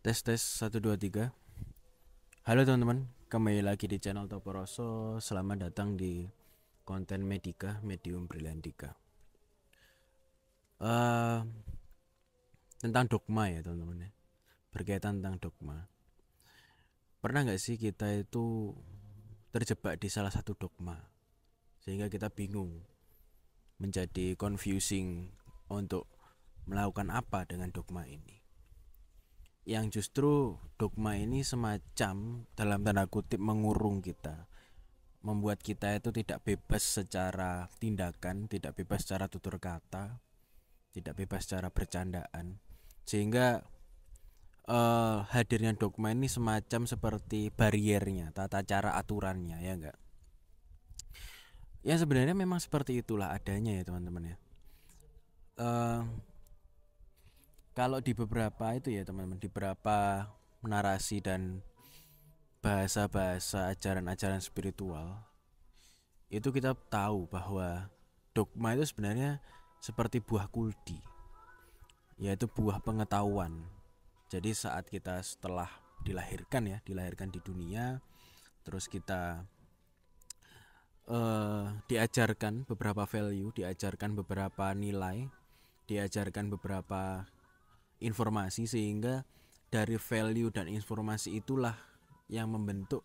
Tes tes 1 2 3. Halo teman-teman, kembali lagi di channel Toporoso. Selamat datang di konten Medika, Medium Brilliantika. Eh Tentang dogma ya teman-teman ya. Berkaitan tentang dogma. Pernah nggak sih kita itu terjebak di salah satu dogma sehingga kita bingung, menjadi confusing untuk melakukan apa dengan dogma ini? Yang justru dogma ini semacam dalam tanda kutip mengurung kita, membuat kita itu tidak bebas secara tindakan, tidak bebas secara tutur kata, tidak bebas secara bercandaan, sehingga hadirnya dogma ini semacam seperti bariernya, tata cara aturannya, ya enggak? Ya sebenarnya memang seperti itulah adanya ya teman-teman ya. Eh, Kalau di beberapa itu ya teman-teman, di beberapa narasi dan bahasa-bahasa ajaran-ajaran spiritual itu kita tahu bahwa dogma itu sebenarnya seperti buah kuldi, yaitu buah pengetahuan. Jadi saat kita setelah dilahirkan di dunia, terus kita diajarkan beberapa value, diajarkan beberapa nilai, diajarkan beberapa informasi, sehingga dari value dan informasi itulah yang membentuk,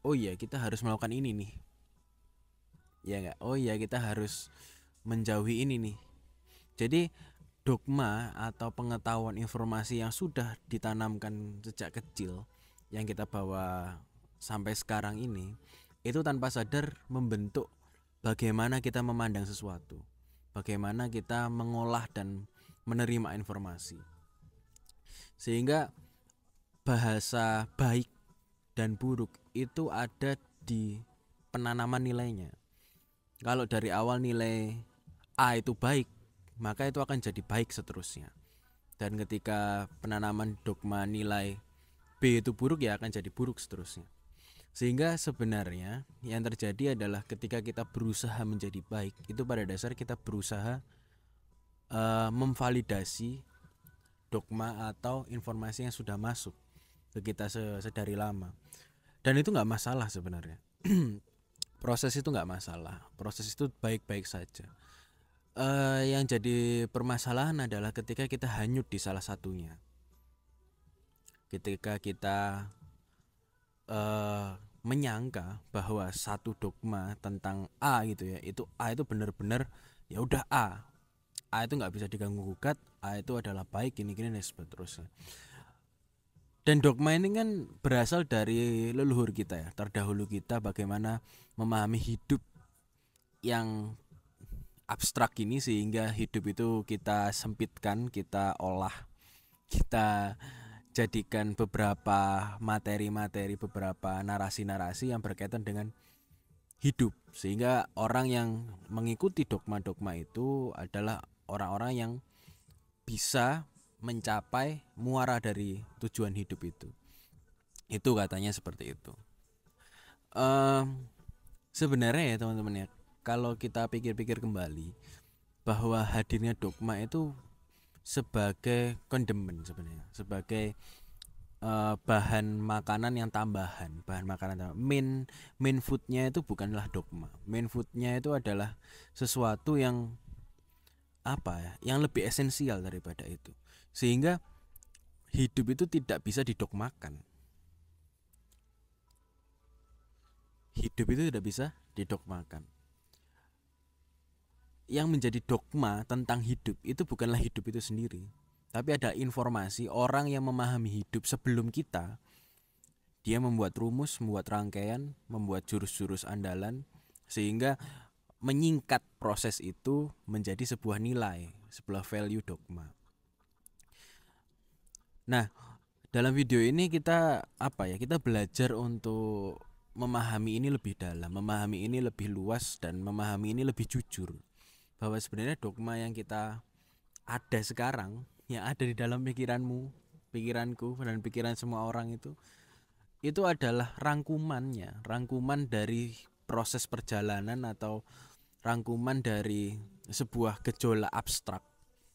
oh iya kita harus melakukan ini nih, ya enggak, oh iya kita harus menjauhi ini nih. Jadi dogma atau pengetahuan informasi yang sudah ditanamkan sejak kecil, yang kita bawa sampai sekarang ini, itu tanpa sadar membentuk bagaimana kita memandang sesuatu, bagaimana kita mengolah dan menerima informasi. Sehingga bahasa baik dan buruk itu ada di penanaman nilainya. Kalau dari awal nilai A itu baik, maka itu akan jadi baik seterusnya. Dan ketika penanaman dogma nilai B itu buruk, ya akan jadi buruk seterusnya. Sehingga sebenarnya yang terjadi adalah ketika kita berusaha menjadi baik, itu pada dasar kita berusaha memvalidasi dogma atau informasi yang sudah masuk ke kita sedari lama. Dan itu nggak masalah sebenarnya. Proses itu nggak masalah, proses itu baik-baik saja. Yang jadi permasalahan adalah ketika kita hanyut di salah satunya, ketika kita menyangka bahwa satu dogma tentang A gitu ya, itu A itu benar-benar ya udah A itu nggak bisa diganggu gugat, A itu adalah baik, gini-gini dan seterusnya. Dan dogma ini kan berasal dari leluhur kita ya, terdahulu kita, bagaimana memahami hidup yang abstrak ini, sehingga hidup itu kita sempitkan, kita olah, kita jadikan beberapa materi-materi, beberapa narasi-narasi yang berkaitan dengan hidup, sehingga orang yang mengikuti dogma-dogma itu adalah orang-orang yang bisa mencapai muara dari tujuan hidup itu. Itu katanya seperti itu. Sebenarnya ya teman-teman ya, kalau kita pikir-pikir kembali, bahwa hadirnya dogma itu sebagai kondimen sebenarnya, sebagai bahan makanan yang tambahan, bahan makanan tambahan. Main foodnya itu bukanlah dogma. Main foodnya itu adalah sesuatu yang apa ya, yang lebih esensial daripada itu, sehingga hidup itu tidak bisa didogmakan. Hidup itu tidak bisa didogmakan. Yang menjadi dogma tentang hidup itu bukanlah hidup itu sendiri, tapi ada informasi orang yang memahami hidup sebelum kita. Dia membuat rumus, membuat rangkaian, membuat jurus-jurus andalan, sehingga menyingkat proses itu menjadi sebuah nilai, sebuah value dogma. Nah, dalam video ini kita kita belajar untuk memahami ini lebih dalam, memahami ini lebih luas, dan memahami ini lebih jujur, bahwa sebenarnya dogma yang kita ada sekarang, yang ada di dalam pikiranmu, pikiranku, dan pikiran semua orang itu adalah rangkuman dari proses perjalanan, atau rangkuman dari sebuah gejolak abstrak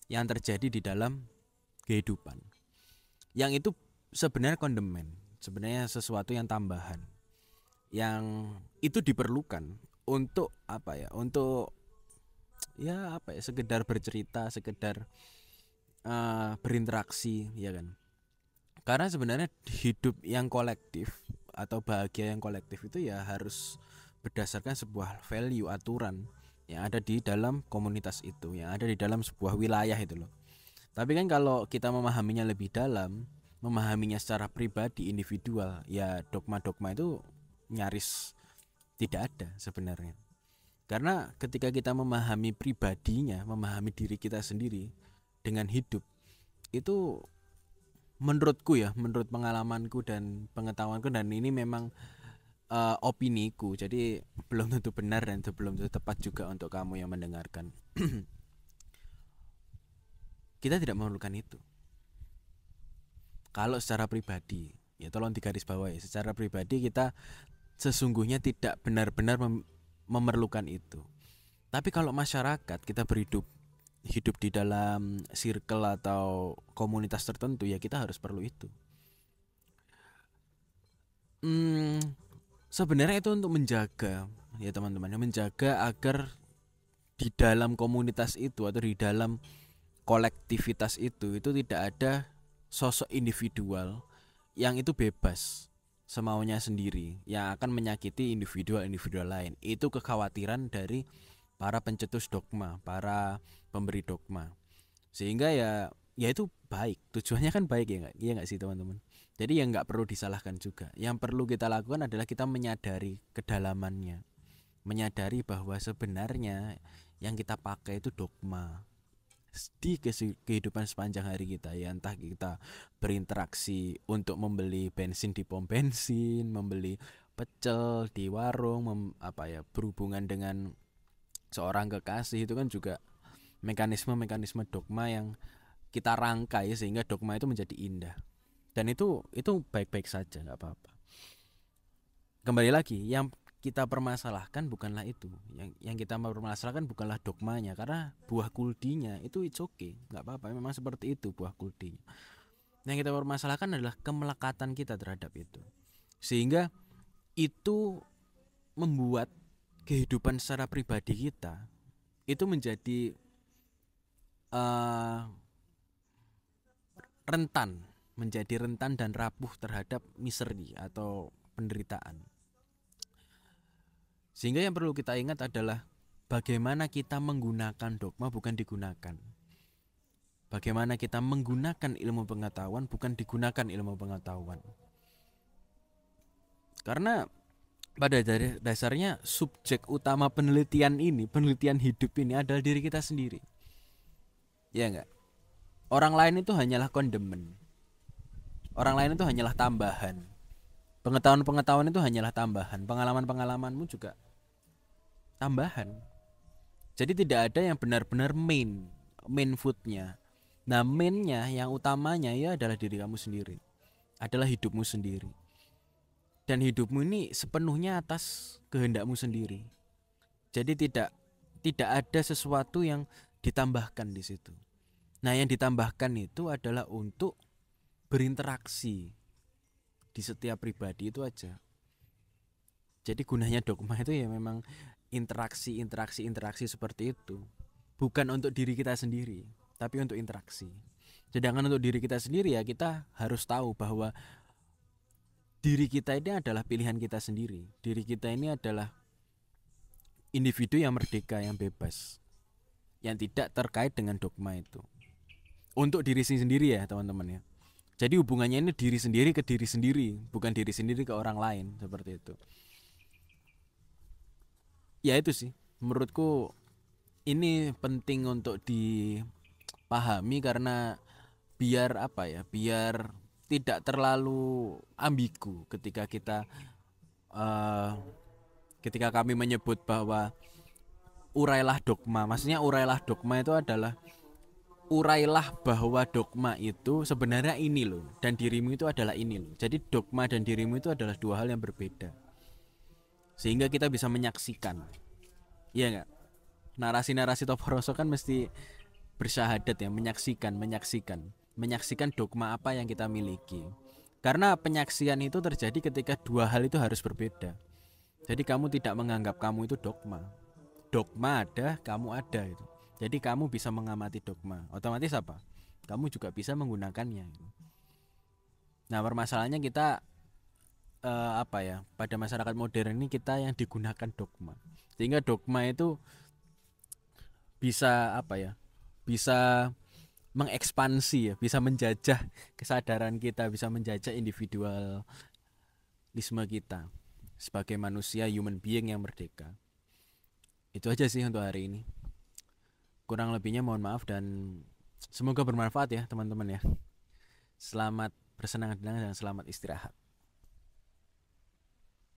yang terjadi di dalam kehidupan. Yang itu sebenarnya kondemen, sebenarnya sesuatu yang tambahan, yang itu diperlukan untuk apa ya? Untuk ya apa ya? Sekedar bercerita, sekedar berinteraksi, ya kan? Karena sebenarnya hidup yang kolektif atau bahagia yang kolektif itu ya harus berdasarkan sebuah value, aturan yang ada di dalam komunitas itu, yang ada di dalam sebuah wilayah itu loh. Tapi kan kalau kita memahaminya lebih dalam, memahaminya secara pribadi, individual, ya dogma-dogma itu nyaris tidak ada sebenarnya. Karena ketika kita memahami pribadinya, memahami diri kita sendiri dengan hidup, itu menurutku ya, menurut pengalamanku dan pengetahuanku, dan ini memang opiniku, jadi belum tentu benar dan belum tentu tepat juga untuk kamu yang mendengarkan. Kita tidak memerlukan itu. Kalau secara pribadi, ya tolong digarisbawahi, secara pribadi kita sesungguhnya tidak benar-benar memerlukan itu. Tapi kalau masyarakat, kita hidup di dalam circle atau komunitas tertentu, ya kita harus perlu itu. Sebenarnya itu untuk menjaga, ya teman-teman, menjaga agar di dalam komunitas itu atau di dalam kolektivitas itu tidak ada sosok individual yang itu bebas semaunya sendiri, yang akan menyakiti individual lain. Itu kekhawatiran dari para pencetus dogma, para pemberi dogma. Sehingga ya itu baik, tujuannya kan baik, ya nggak sih teman-teman. Jadi ya nggak perlu disalahkan juga. Yang perlu kita lakukan adalah kita menyadari kedalamannya, menyadari bahwa sebenarnya yang kita pakai itu dogma di kehidupan sepanjang hari kita, ya entah kita berinteraksi untuk membeli bensin di pom bensin, membeli pecel di warung, berhubungan dengan seorang kekasih, itu kan juga mekanisme dogma yang kita rangkai sehingga dogma itu menjadi indah. Dan itu baik-baik saja, nggak apa-apa. Kembali lagi, yang kita permasalahkan bukanlah itu, yang kita permasalahkan bukanlah dogmanya, karena buah kuldinya itu it's okay, nggak apa-apa, memang seperti itu buah kuldinya. Yang kita permasalahkan adalah kemelekatan kita terhadap itu, sehingga itu membuat kehidupan secara pribadi kita itu menjadi rentan dan rapuh terhadap misery atau penderitaan. Sehingga yang perlu kita ingat adalah bagaimana kita menggunakan dogma, bukan digunakan. Bagaimana kita menggunakan ilmu pengetahuan, bukan digunakan ilmu pengetahuan. Karena pada dasarnya subjek utama penelitian hidup ini adalah diri kita sendiri. Ya enggak? Orang lain itu hanyalah kondemen. Orang lain itu hanyalah tambahan. Pengetahuan itu hanyalah tambahan. Pengalamanmu juga tambahan. Jadi tidak ada yang benar-benar main foodnya. Nah, mainnya, yang utamanya ya adalah diri kamu sendiri, adalah hidupmu sendiri. Dan hidupmu ini sepenuhnya atas kehendakmu sendiri. Jadi tidak ada sesuatu yang ditambahkan di situ. Nah, yang ditambahkan itu adalah untuk berinteraksi di setiap pribadi, itu aja. Jadi gunanya dogma itu ya memang interaksi seperti itu. Bukan untuk diri kita sendiri, tapi untuk interaksi. Sedangkan untuk diri kita sendiri ya kita harus tahu bahwa diri kita ini adalah pilihan kita sendiri. Diri kita ini adalah individu yang merdeka, yang bebas, yang tidak terkait dengan dogma itu. Untuk diri sendiri ya teman-teman ya. Jadi hubungannya ini diri sendiri ke diri sendiri, bukan diri sendiri ke orang lain, seperti itu. Ya itu sih, menurutku ini penting untuk dipahami, karena biar tidak terlalu ambigu ketika kami menyebut bahwa urailah dogma. Maksudnya urailah dogma itu adalah urailah bahwa dogma itu sebenarnya ini loh, dan dirimu itu adalah ini loh. Jadi dogma dan dirimu itu adalah dua hal yang berbeda, sehingga kita bisa menyaksikan. Iya enggak? Narasi-narasi Toporoso kan mesti bersyahadat ya, menyaksikan. menyaksikan dogma apa yang kita miliki. Karena penyaksian itu terjadi ketika dua hal itu harus berbeda. Jadi kamu tidak menganggap kamu itu dogma. Dogma ada, kamu ada itu. Jadi kamu bisa mengamati dogma. Otomatis apa? Kamu juga bisa menggunakannya. Nah, permasalahannya kita apa ya? Pada masyarakat modern ini kita yang digunakan dogma. Sehingga dogma itu bisa apa ya? Bisa mengekspansi ya, bisa menjajah kesadaran kita, bisa menjajah individualisme kita sebagai manusia human being yang merdeka. Itu aja sih untuk hari ini. Kurang lebihnya mohon maaf dan semoga bermanfaat ya teman-teman ya. Selamat bersenang-senang dan selamat istirahat.